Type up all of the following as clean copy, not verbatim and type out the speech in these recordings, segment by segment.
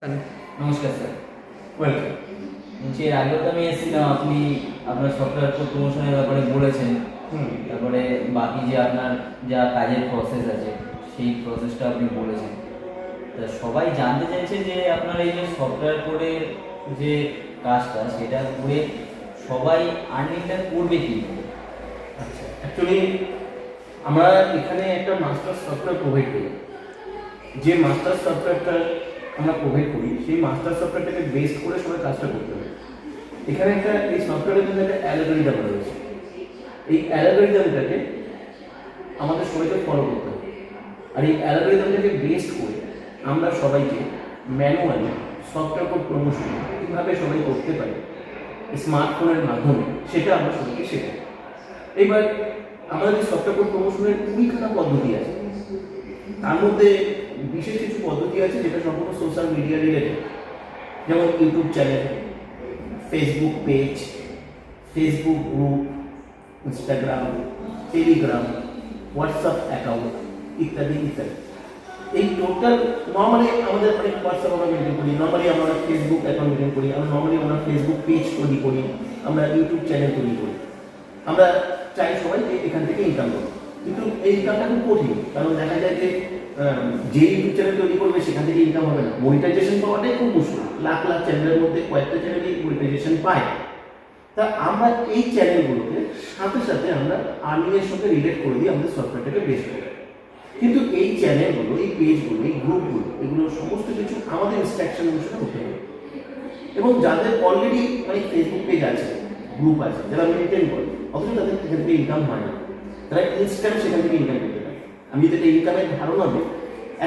নমস্কার sir. Welcome. বলছি এর আগেও তো আমি এসেছিলাম, আপনি আপনার সফটওয়্যার প্রমোশনের ব্যাপারে বলেছেন। তারপরে বাকি যে আপনার যা কাজের প্রসেস আছে সেই প্রসেসটা আপনি বলেছেন। তা সবাই জানতে চাইছে যে আপনার এই যে সফটওয়্যার কোডের যে কাজটা সেটা করে সবাই আর্নিংটা করবে কি? আচ্ছা, অ্যাকচুয়ালি আমরা এখানে একটা মাস্টার সফটওয়্যার প্রোভাইড করি। যে মাস্টার সফটওয়্যারটা আমরা প্রোভাইড করি সেই মাস্টার সফটওয়্যারটাকে বেস করে সবাই কাজটা করতে হবে। এখানে এই সফটওয়্যারের মধ্যে একটা অ্যালগরিদম রয়েছে। এই অ্যালগরিদমটাকে আমাদের সবাইকে ফলো করতে হবে। আর এই অ্যালগরিদমটাকে বেস করে আমরা সবাইকে ম্যানুয়ালি সফটওয়্যার কোড প্রমোশন কীভাবে সবাই করতে পারে স্মার্টফোনের মাধ্যমে সেটা আমরা সবাইকে শেখাই। এবার আমাদের এই সফটওয়্যার কোড প্রমোশনের কুড়িখানা পদ্ধতি আছে। তার মধ্যে বিশেষ কিছু পদ্ধতি আছে যেটা সম্পূর্ণ সোশ্যাল মিডিয়া রিলেটেড, যেমন YouTube channel, Facebook page, Facebook group, Instagram, Telegram, WhatsApp account ইত্যাদি ইত্যাদি। এই টোটাল নর্মালি আমাদের অনেক হোয়াটসঅ্যাপ আমরা মেনটেন করি, নর্মালি আমরা ফেসবুক অ্যাকাউন্ট মেনটেন করি, আমরা ফেসবুক পেজ তৈরি করি, আমরা ইউটিউব চ্যানেল তৈরি করি। আমরা চাই সবাই যে এখান থেকে ইনকাম করবো, কিন্তু এই ইনকামটা খুব কঠিন। কারণ দেখা যায় যে ইউটিউব চ্যানেল তৈরি করবে সেখান থেকে ইনকাম হবে না, মনিটাইজেশন পাওয়াটাই খুব মুশকিল। লাখ লাখ চ্যানেলের মধ্যে কয়েকটা চ্যানেলই মনিটাইজেশন পায়। তা আমরা এই চ্যানেলগুলোকে সাথে সাথে আমরা আর্নিংয়ের সঙ্গে রিলেট করে দিই আমাদের সফটওয়্যারটাকে বেস করে। কিন্তু এই চ্যানেলগুলো, এই পেজগুলো, এই গ্রুপগুলো, এগুলো সমস্ত কিছু আমাদের ইনস্ট্রাকশন অনুসারে করতে হবে। এবং যাদের অলরেডি ফেসবুক পেজ আছে, গ্রুপ আছে, যারা মেনটেন করে, অথচ তাদের সেখান থেকে ইনকাম হয় না, তারা ইনস্ট্যান্ট সেখান থেকে ইনকাম করতে পারে। আমি যেটা ইনকামের ধারণা দিই,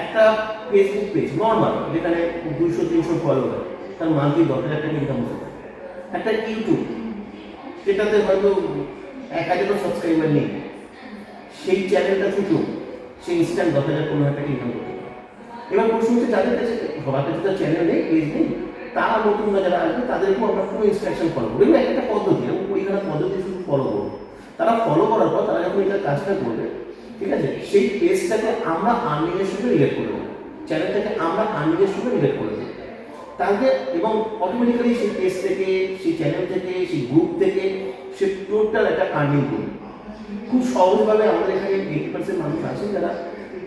একটা ফেসবুক পেজ নর্মাল যেখানে 200-300 ফলোয়ার, তার মান্থলি 10,000 টাকা ইনকাম হতে পারে। একটা ইউটিউব যেটাতে হয়তো 1,000 সাবস্ক্রাইবার নেই, সেই চ্যানেলটা ছোটো, সে ইনস্ট্যান্ট 10,000-15,000 টাকা ইনকাম করতে পারে। এবার প্রশ্ন হচ্ছে যাদের কাছে সবার কাছে তো চ্যানেল নেই, পেজ নেই, তারা নতুনরা যারা আসবে তাদেরকেও আমরা কোনো ইনস্ট্রাকশন ফলো করবো। এগুলো একটা পদ্ধতি, এবং পরিখানা পদ্ধতি শুধু ফলো করবো। তারা ফলো করার পর তারা যখন এটা কাজটা করবে, ঠিক আছে, সেই পেজটাকে আমরা আর্নিংয়ের সঙ্গে রিলেট করে দেবো, চ্যানেলটাকে আমরা আর্নিংয়ের সঙ্গে রিলেট করে দেবো তাকে, এবং অটোমেটিক্যালি সেই পেজ থেকে, সেই চ্যানেল থেকে, সেই গ্রুপ থেকে সে টোটাল একটা আর্নিং করবে। খুব সহজভাবে আমাদের এখানে 80% মানুষ আছে যারা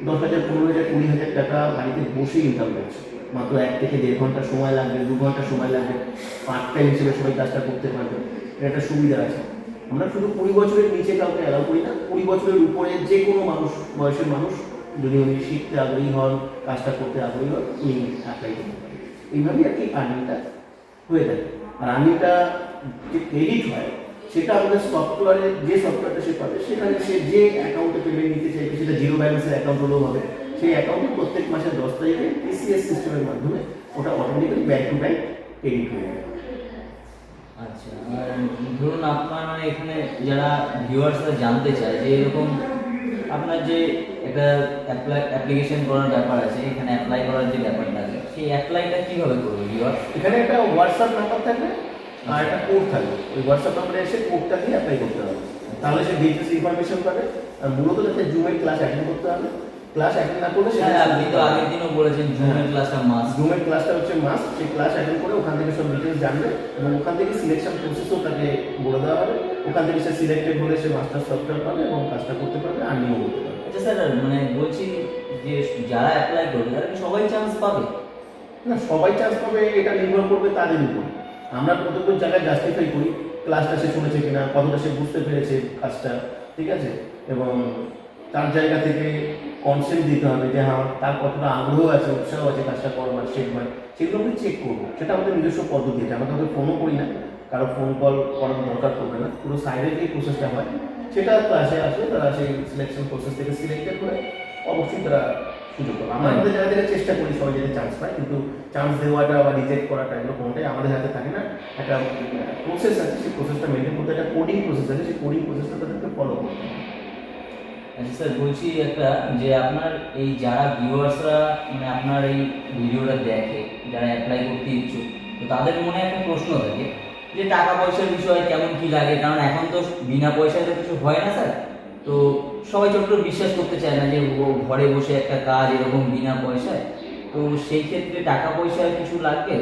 10,000, 15,000, 20,000 টাকা বাড়িতে বসে ইনকাম করছে। মাত্র 1 থেকে 1.5 ঘন্টা সময় লাগবে, 2 ঘন্টা সময় লাগবে, পার্ট টাইম হিসেবে সবাই কাজটা করতে পারবে। এটা একটা সুবিধা আছে। আমরা শুধু 20 বছরের নিচে কাউকে অ্যালাউ করি না, 20 বছরের উপরে যে কোনো মানুষ, বয়সের মানুষ যদি উনি শিখতে আগ্রহী হন, কাজটা করতে আগ্রহী হন, উনি অ্যাপ্লাই করতে পারেন। এইভাবেই আর্নিংটা হয়ে থাকে। আর আর্নিংটা যে ক্রেডিট হয় সেটা আমাদের সফটওয়্যারে, যে সফটওয়্যারটা সে পাবে সেখানে সে যে অ্যাকাউন্টে পেমেন্ট নিতে চাইবে, সেটা জিরো ব্যালেন্সের অ্যাকাউন্ট হলেও হবে, সেই অ্যাকাউন্টে প্রত্যেক মাসের 10 তারিখে টিসিএস সিস্টেমের মাধ্যমে ওটা automatically bank to bank credit হয়ে যাবে। আচ্ছা, আর ধরুন আপনার এখানে যারা ভিউয়ার্সরা জানতে চায় যে এরকম আপনার যে একটা অ্যাপ্লিকেশন করার ব্যাপার আছে, এখানে অ্যাপ্লাই করার যে ব্যাপারটা আছে, সেই অ্যাপ্লাইটা কীভাবে করবে ভিউয়ার্স? এখানে একটা হোয়াটসঅ্যাপ নাম্বার থাকবে আর একটা কোড থাকবে। ওই হোয়াটসঅ্যাপ নাম্বারে এসে কোডটা দিয়ে অ্যাপ্লাই করতে হবে, তাহলে সে ডিটেলস ইনফরমেশন পাবে। আর মূলত যাতে জুমের ক্লাস অ্যাটেন্ড করতে হবে, ক্লাস অ্যাটেন্ড না করলে হ্যাঁ, আপনি তো আগের দিনও বলেছেন জুমের ক্লাসটা মাস্ট। জুমের ক্লাসটা হচ্ছে মাস্ট। সেই ক্লাস অ্যাটেন্ড করে ওখান থেকে সব ডিটেলস জানবে, এবং ওখান থেকে সিলেকশন প্রসেসও তাকে বলে দেওয়া হবে। ওখান থেকে সে সিলেক্টেড হলে সে মাস্টার সফটওয়্যার পাবে এবং কাজটা করতে পারবে, আর্নিংও করতে পারবে। আচ্ছা স্যার, বলছি যে যারা অ্যাপ্লাই করবে তারা কি সবাই চান্স পাবে? না, সবাই চান্স পাবে এটা নির্ভর করবে তাদের উপর। আমরা প্রত্যেক জায়গায় জাস্টিফাই করি ক্লাসটা সে শুনেছে কিনা, কতটা সে বুঝতে পেরেছে কাজটা, ঠিক আছে, এবং তার জায়গা থেকে কনসেন্ট দিতে হবে যে হ্যাঁ তার কতটা আগ্রহ আছে, উৎসাহ আছে কাজটা করবার, শেখবার, সেগুলো আমরা চেক করবো। সেটা আমাদের নিজস্ব পদ্ধতি আছে, আমরা কাউকে ফোনও করি না, কারো ফোন কল করার দরকার পড়বে না, পুরো সাইডের যে প্রসেসটা হয় সেটা ক্লাসে আসলে তারা সেই সিলেকশন প্রসেস থেকে সিলেক্টেড করে অবশ্যই তারা সুযোগ পাবে। আমরা আমাদের জায়গা থেকে চেষ্টা করি সবাই যাতে চান্স পায়, কিন্তু চান্স দেওয়াটা বা রিজেক্ট করাটা এগুলো কোনোটাই আমাদের হাতে থাকে না। একটা প্রসেস আছে, সেই প্রসেসটা মেনটেন করতে, একটা কোডিং প্রসেস আছে, সেই কোডিং প্রসেসটা তাদেরকে ফলো করতে হবে। আচ্ছা স্যার, বলছি একটা যে আপনার এই যারা ভিউয়ার্সরা আপনার এই ভিডিওটা দেখে, যারা অ্যাপ্লাই করতে ইচ্ছুক, তো তাদের মনে একটা প্রশ্ন থাকে যে টাকা পয়সার বিষয়ে কেমন কি লাগে, কারণ এখন তো বিনা পয়সায় তো কিছু হয় না স্যার। তো সবাই ছোট্ট বিশ্বাস করতে চায় না যে ও ঘরে বসে একটা কাজ এরকম বিনা পয়সায় তো সেই ক্ষেত্রে টাকা পয়সা কিছু লাগবে?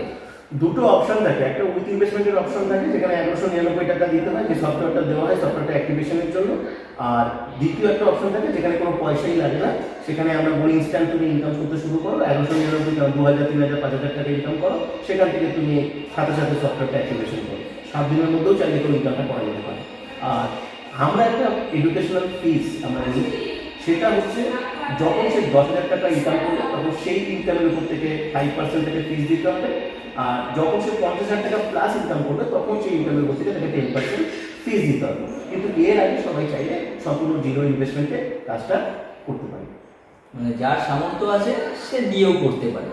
দুটো অপশন থাকে, একটা উইথ ইনভেস্টমেন্টের অপশন থাকে যেখানে 1199 টাকা দিতে হয়, যে সফটওয়্যারটা দেওয়া হয় সফটওয়্যারটা অ্যাক্টিভেশনের জন্য। আর দ্বিতীয় একটা অপশন থাকে যেখানে কোনো পয়সাই লাগে না, সেখানে আমরা বলি ইনস্ট্যান্ট তুমি ইনকাম করতে শুরু করো, 1199 2000 3000 5000 টাকা ইনকাম করো, সেখান থেকে তুমি সাথে সাথে সফটওয়্যারটা অ্যাক্টিভেশন করো, 7 দিনের মধ্যেও চাইলে তো ইনকামটা করা যেতে পারে। আর আমরা একটা এডুকেশনাল ফিস আমরা নিই, সেটা হচ্ছে যখন সে 10,000 টাকা ইনকাম করবে তখন সেই ইনকামের উপর থেকে 5% থেকে ফিস দিতে হবে। আর যখন সে 50,000 টাকা প্লাস ইনকাম করবে তখন সেই ইনকামের উপর থেকে তাকে 10% ফিস দিতে হবে। কিন্তু এর আগে সবাই চাইলে সম্পূর্ণ জিরো ইনভেস্টমেন্টে কাজটা করতে পারে। মানে যার সামর্থ্য আছে সে দিয়েও করতে পারে।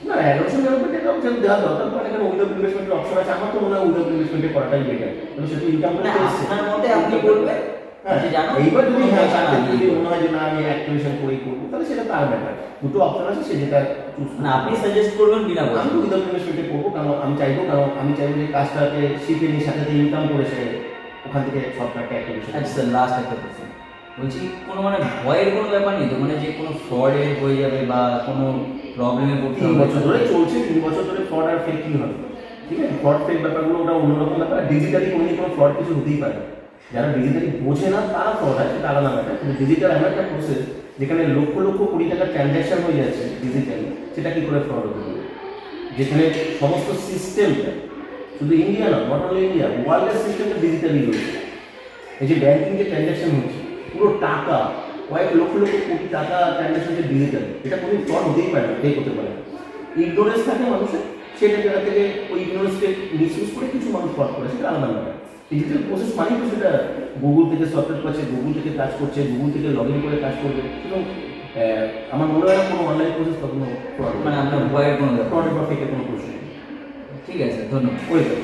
না, 1199 টাকা অপশন দেওয়া দরকার পড়ে, এখানে উইদাউট ইনভেস্টমেন্টের অপশন আছে। আমার তো মনে হয় উইদাউট ইনভেস্টমেন্টে করাটাই বেটার, কারণ সে তো ইনকাম না, করতে এসেছে। আপনার মতে আপনি বলবেন যে জানো এইবার যদি কোনো পয়সা না যদি দিয়ে মনে হয় যে না আমি অ্যাক্টিভেশন করেই করবো, তাহলে সেটা তার ব্যাপার। দুটো অপশন আছে, সে যেটা চুজ না, আপনি সাজেস্ট করবেন বিনা আমি পয়সা? তো উইদাউট ইনভেস্টমেন্টে করবো, কারণ আমি চাইবো যে কাজটাকে শিখে নিয়ে সাথে সাথে ইনকাম করে সে ওখান থেকে সফটওয়্যারটা অ্যাক্টিভেশন। আচ্ছা স্যার, লাস্ট একটা প্রশ্ন বলছি, কোনো মানে ভয়ের কোনো ব্যাপার নেই তো, মানে যে কোনো ফ্রডে হয়ে যাবে বা কোনো প্রবলেমে পড়তে 3 হবে? বছর ধরে চলছে, 3 বছর ধরে ফ্রড আর ফেক কি হবে? ঠিক আছে, ফ্রড ফেক ব্যাপারগুলো ওটা অন্যরকম ব্যাপার। ডিজিটালি কোনো ফ্রড কিছু হতেই পারে না। যারা ডিজিটালি বোঝে না তারা ফ্রড হয়, সেটা আলাদা ব্যাপার। কিন্তু ডিজিটাল এমন একটা প্রসেস যেখানে লক্ষ লক্ষ কোটি টাকার ট্রানজ্যাকশন হয়ে যাচ্ছে ডিজিটালি, সেটা কি করে ফ্রড হতে পারে? যেখানে সমস্ত সিস্টেমটা শুধু ইন্ডিয়া না, নট অনলি ইন্ডিয়া, ওয়ার্ল্ডের সিস্টেমটা ডিজিটালি রয়েছে। এই যে ব্যাংকিং যে ট্রানজ্যাকশন হচ্ছে, পুরো টাকা কয়েক লক্ষ লক্ষ কোটি টাকা ট্রানজ্যাকশন যে ডিজিটাল, এটা কোনো ফ্রড হতেই পারে না, ফেক হতে পারে না। ইগনোরেন্স থাকে মানুষের, সেটা জায়গা থেকে ওই ইগনোরেন্সকে মিসইউজ করে কিছু মানুষ ফ্রড করে, সেটা আলাদা ব্যাপার। ডিজিটাল প্রসেস মানেই তো সেটা গুগল থেকে সফটওয়্যার পাচ্ছে, গুগল থেকে কাজ করছে, গুগল থেকে লগ ইন করে কাজ করবে, এবং আমার মনে হয় না কোনো অনলাইন প্রসেস কখনো ফ্রড, মানে আপনার ভয়ের কোনো ব্যাপার? ফ্রড বা ফেকের কোনো প্রশ্ন নেই। ঠিক আছে, ধন্যবাদ। ওয়েলকাম।